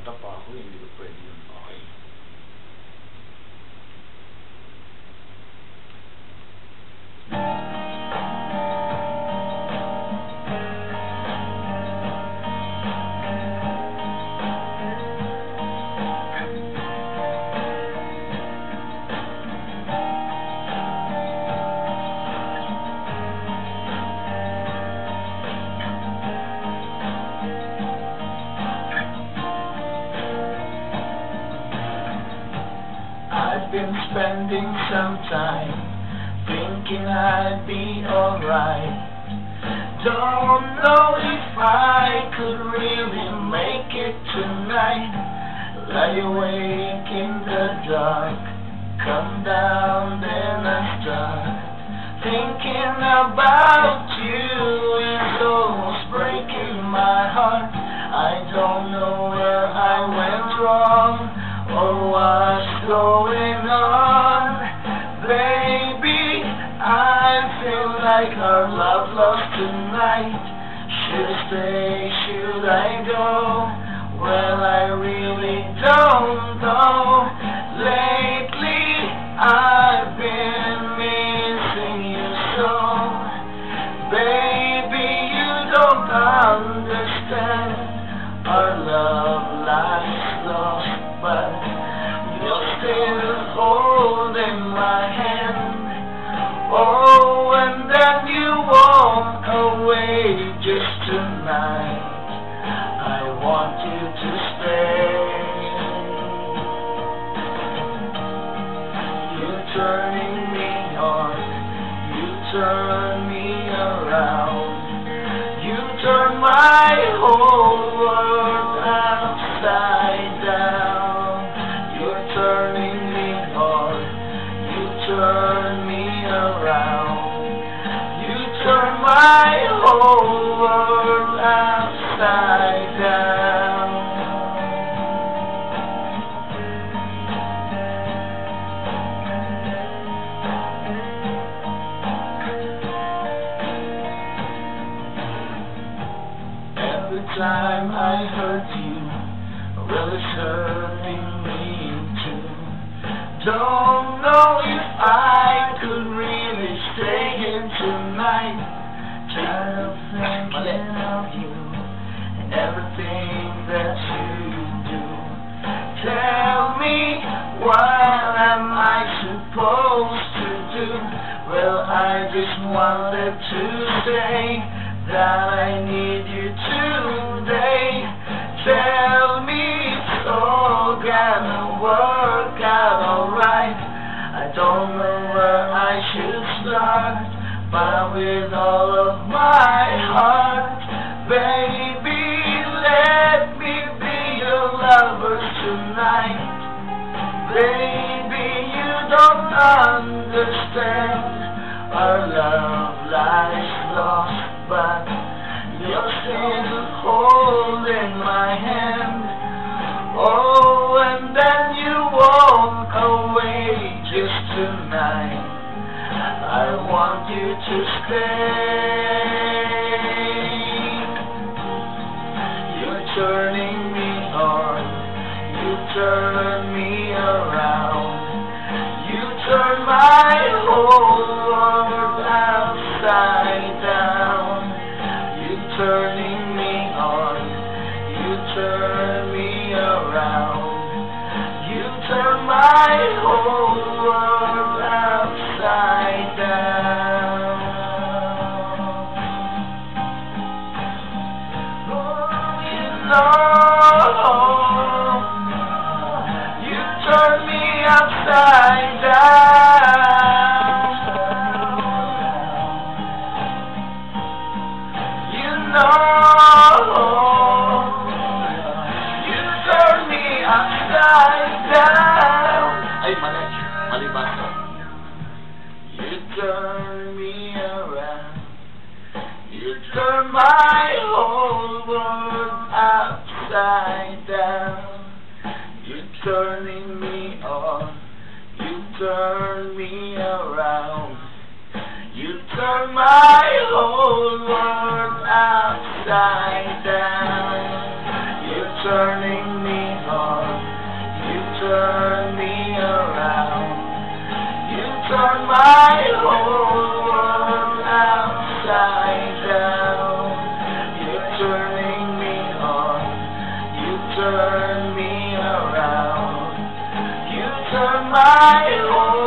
Isa pa ako, hindi ko pwede yun. Okay. I've been spending some time thinking I'd be alright. Don't know if I could really make it tonight. Lie awake in the dark, come down then I start thinking about you. It's almost breaking my heart. I don't know where I went wrong or what's going on. Baby, I feel like our love lost tonight. Should I stay, should I go? Well, I really don't know. Lately, I've been missing you so. Baby, you don't understand. Our love lies lost, but you're still holding my hand. Oh, and then you walk away just tonight. I want you to stay. You're turning me on, you turn me around. You turn my whole world upside down. You're turning me on, you turn me around. You turn my whole world upside down. Every time I hurt you, well, it's hurting me too. Don't know if I could really stay here tonight. Tired of thinking of you and everything that you do. Tell me, what am I supposed to do? Well, I just wanted to say that I need you today. Tell me it's all gonna work out alright. I don't know where I should start, but with all of my heart, baby, let me be your lover tonight. Baby, you don't understand. Our love lies lost, but you're still holding my hand. Oh, and then you walk away just tonight. I want you to stay. You're turning me on, you turn me around. You turn my whole world upside down. You're turning me on, you turn me around. You turn my whole world upside down. Oh, you know, you turn me upside down. You know, you turn me upside down. Ay, mali. Mali ba? You turn me around. You turn my whole world upside down. You're turning me on, you turn me around. You turn my whole world upside down. You're turning me turn me around. You turn my whole world upside down. You're turning me on. You turn me around. You turn my whole